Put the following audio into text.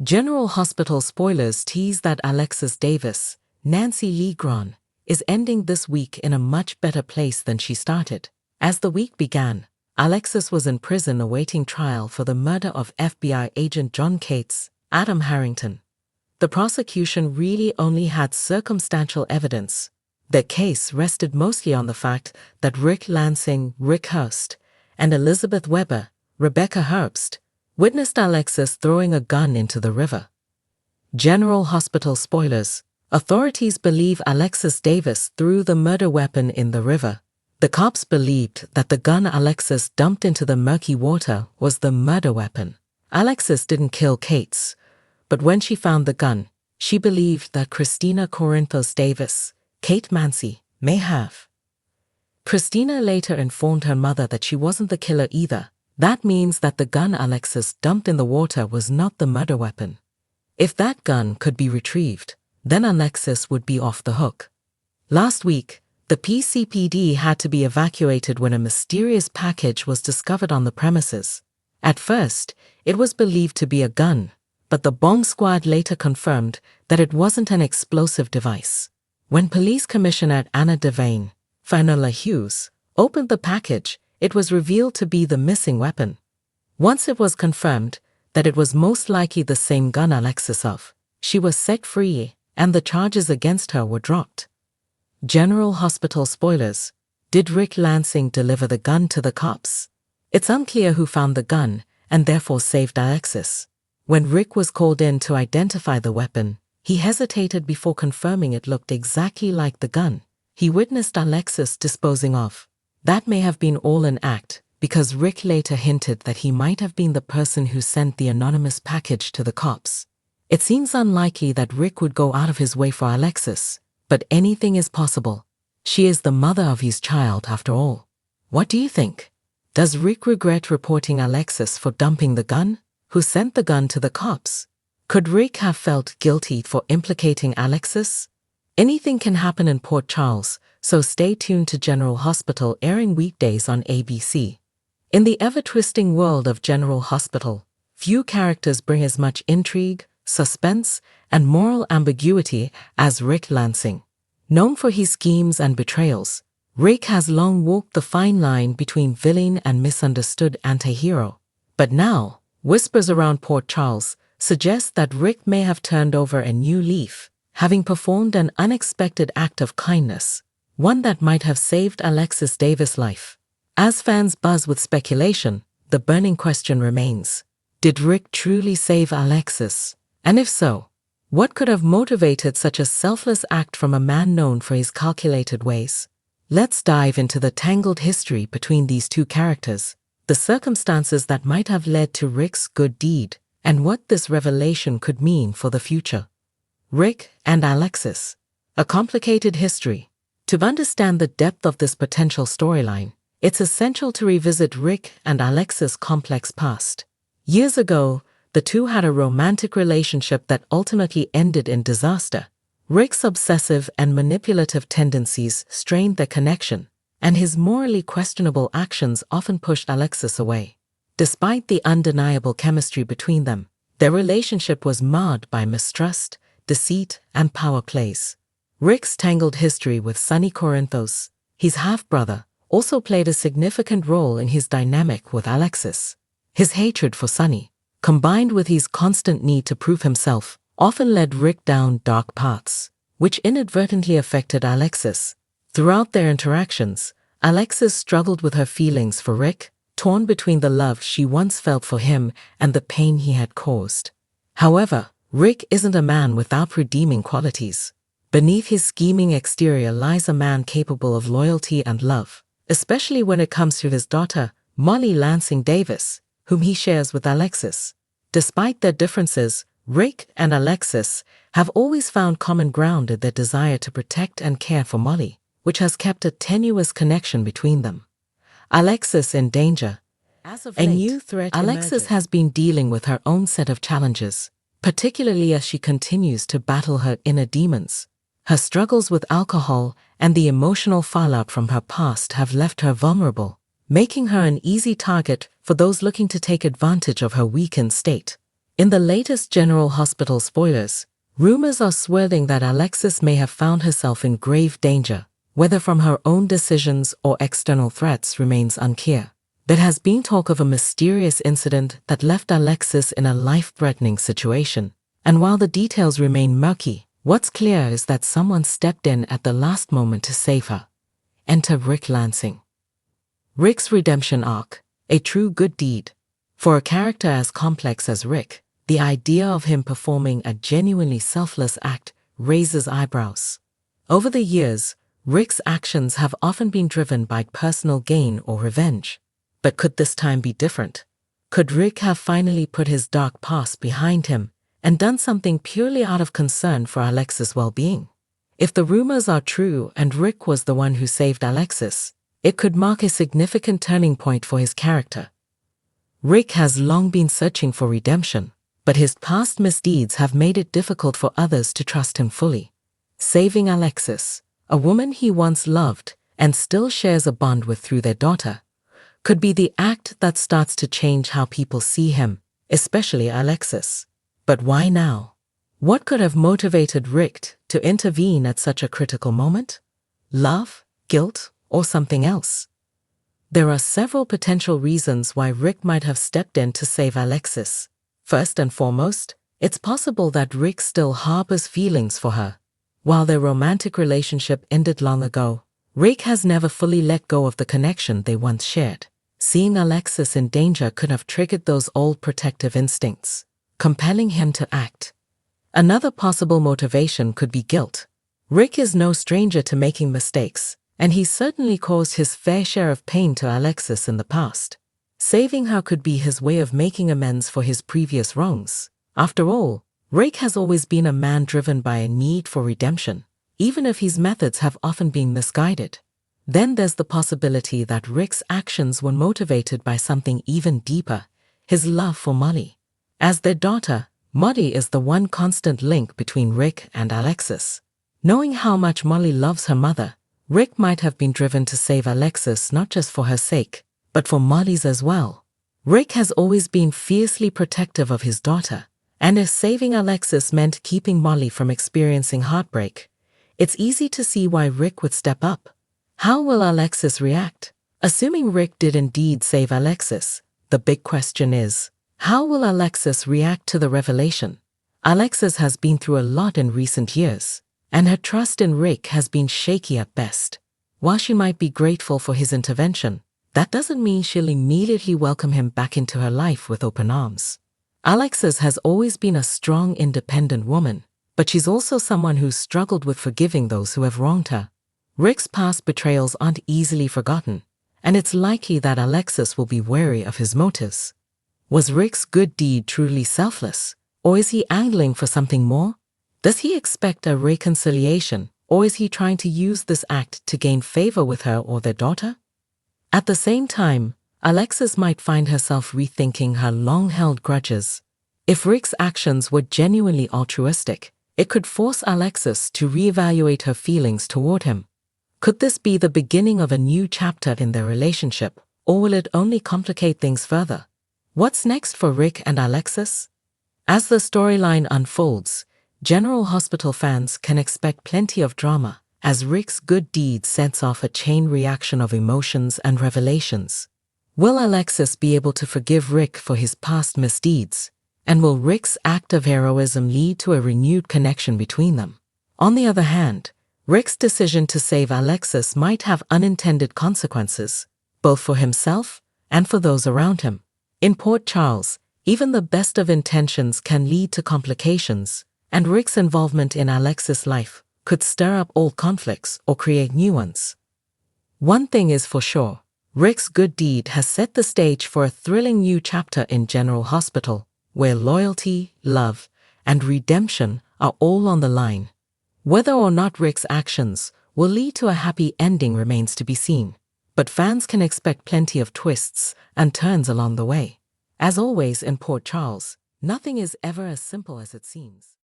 General Hospital spoilers tease that Alexis Davis, Nancy Lee Grahn, is ending this week in a much better place than she started. As the week began, Alexis was in prison awaiting trial for the murder of FBI agent John Cates, Adam Harrington. The prosecution really only had circumstantial evidence. Their case rested mostly on the fact that Rick Lansing, Rick Hurst, and Elizabeth Weber, Rebecca Herbst, witnessed Alexis throwing a gun into the river. General Hospital spoilers. Authorities believe Alexis Davis threw the murder weapon in the river. The cops believed that the gun Alexis dumped into the murky water was the murder weapon. Alexis didn't kill Cates, but when she found the gun, she believed that Christina Corinthos Davis, Kate Mancy, may have. Christina later informed her mother that she wasn't the killer either. That means that the gun Alexis dumped in the water was not the murder weapon. If that gun could be retrieved, then Alexis would be off the hook. Last week, the PCPD had to be evacuated when a mysterious package was discovered on the premises. At first, it was believed to be a gun, but the bomb squad later confirmed that it wasn't an explosive device. When Police Commissioner Anna Devane, Finola Hughes, opened the package, it was revealed to be the missing weapon. Once it was confirmed that it was most likely the same gun Alexis of, she was set free and the charges against her were dropped. General Hospital spoilers. Did Rick Lansing deliver the gun to the cops? It's unclear who found the gun and therefore saved Alexis. When Rick was called in to identify the weapon, he hesitated before confirming it looked exactly like the gun he witnessed Alexis disposing of. That may have been all an act, because Rick later hinted that he might have been the person who sent the anonymous package to the cops. It seems unlikely that Rick would go out of his way for Alexis, but anything is possible. She is the mother of his child after all. What do you think? Does Rick regret reporting Alexis for dumping the gun? Who sent the gun to the cops? Could Rick have felt guilty for implicating Alexis? Anything can happen in Port Charles, so stay tuned to General Hospital, airing weekdays on ABC. In the ever-twisting world of General Hospital, few characters bring as much intrigue, suspense, and moral ambiguity as Rick Lansing. Known for his schemes and betrayals, Rick has long walked the fine line between villain and misunderstood anti-hero. But now, whispers around Port Charles suggest that Rick may have turned over a new leaf, having performed an unexpected act of kindness, one that might have saved Alexis Davis' life. As fans buzz with speculation, the burning question remains: did Rick truly save Alexis? And if so, what could have motivated such a selfless act from a man known for his calculated ways? Let's dive into the tangled history between these two characters, the circumstances that might have led to Rick's good deed, and what this revelation could mean for the future. Rick and Alexis. A complicated history. To understand the depth of this potential storyline, it's essential to revisit Rick and Alexis' complex past. Years ago, the two had a romantic relationship that ultimately ended in disaster. Rick's obsessive and manipulative tendencies strained their connection, and his morally questionable actions often pushed Alexis away. Despite the undeniable chemistry between them, their relationship was marred by mistrust, deceit, and power plays. Rick's tangled history with Sonny Corinthos, his half-brother, also played a significant role in his dynamic with Alexis. His hatred for Sonny, combined with his constant need to prove himself, often led Rick down dark paths, which inadvertently affected Alexis. Throughout their interactions, Alexis struggled with her feelings for Rick, torn between the love she once felt for him and the pain he had caused. However, Rick isn't a man without redeeming qualities. Beneath his scheming exterior lies a man capable of loyalty and love, especially when it comes to his daughter, Molly Lansing Davis, whom he shares with Alexis. Despite their differences, Rick and Alexis have always found common ground in their desire to protect and care for Molly, which has kept a tenuous connection between them. Alexis in danger. As of late, a new threat Alexis has been dealing with her own set of challenges, particularly as she continues to battle her inner demons. Her struggles with alcohol and the emotional fallout from her past have left her vulnerable, making her an easy target for those looking to take advantage of her weakened state. In the latest General Hospital spoilers, rumors are swirling that Alexis may have found herself in grave danger, whether from her own decisions or external threats remains unclear. There has been talk of a mysterious incident that left Alexis in a life-threatening situation, and while the details remain murky, what's clear is that someone stepped in at the last moment to save her. Enter Rick Lansing. Rick's redemption arc, a true good deed. For a character as complex as Rick, the idea of him performing a genuinely selfless act raises eyebrows. Over the years, Rick's actions have often been driven by personal gain or revenge. But could this time be different? Could Rick have finally put his dark past behind him and done something purely out of concern for Alexis' well-being? If the rumors are true and Rick was the one who saved Alexis, it could mark a significant turning point for his character. Rick has long been searching for redemption, but his past misdeeds have made it difficult for others to trust him fully. Saving Alexis, a woman he once loved and still shares a bond with through their daughter, could be the act that starts to change how people see him, especially Alexis. But why now? What could have motivated Rick to intervene at such a critical moment? Love, guilt, or something else? There are several potential reasons why Rick might have stepped in to save Alexis. First and foremost, it's possible that Rick still harbors feelings for her. While their romantic relationship ended long ago, Rick has never fully let go of the connection they once shared. Seeing Alexis in danger could have triggered those old protective instincts, compelling him to act. Another possible motivation could be guilt. Rick is no stranger to making mistakes, and he certainly caused his fair share of pain to Alexis in the past. Saving her could be his way of making amends for his previous wrongs. After all, Rick has always been a man driven by a need for redemption, even if his methods have often been misguided. Then there's the possibility that Rick's actions were motivated by something even deeper, his love for Molly. As their daughter, Molly is the one constant link between Rick and Alexis. Knowing how much Molly loves her mother, Rick might have been driven to save Alexis not just for her sake, but for Molly's as well. Rick has always been fiercely protective of his daughter, and if saving Alexis meant keeping Molly from experiencing heartbreak, it's easy to see why Rick would step up. How will Alexis react? Assuming Rick did indeed save Alexis, the big question is, how will Alexis react to the revelation? Alexis has been through a lot in recent years, and her trust in Rick has been shaky at best. While she might be grateful for his intervention, that doesn't mean she'll immediately welcome him back into her life with open arms. Alexis has always been a strong, independent woman, but she's also someone who's struggled with forgiving those who have wronged her. Rick's past betrayals aren't easily forgotten, and it's likely that Alexis will be wary of his motives. Was Rick's good deed truly selfless, or is he angling for something more? Does he expect a reconciliation, or is he trying to use this act to gain favor with her or their daughter? At the same time, Alexis might find herself rethinking her long-held grudges. If Rick's actions were genuinely altruistic, it could force Alexis to reevaluate her feelings toward him. Could this be the beginning of a new chapter in their relationship, or will it only complicate things further? What's next for Rick and Alexis? As the storyline unfolds, General Hospital fans can expect plenty of drama, as Rick's good deed sets off a chain reaction of emotions and revelations. Will Alexis be able to forgive Rick for his past misdeeds? And will Rick's act of heroism lead to a renewed connection between them? On the other hand, Rick's decision to save Alexis might have unintended consequences, both for himself and for those around him. In Port Charles, even the best of intentions can lead to complications, and Rick's involvement in Alexis' life could stir up old conflicts or create new ones. One thing is for sure, Rick's good deed has set the stage for a thrilling new chapter in General Hospital, where loyalty, love, and redemption are all on the line. Whether or not Rick's actions will lead to a happy ending remains to be seen, but fans can expect plenty of twists and turns along the way. As always in Port Charles, nothing is ever as simple as it seems.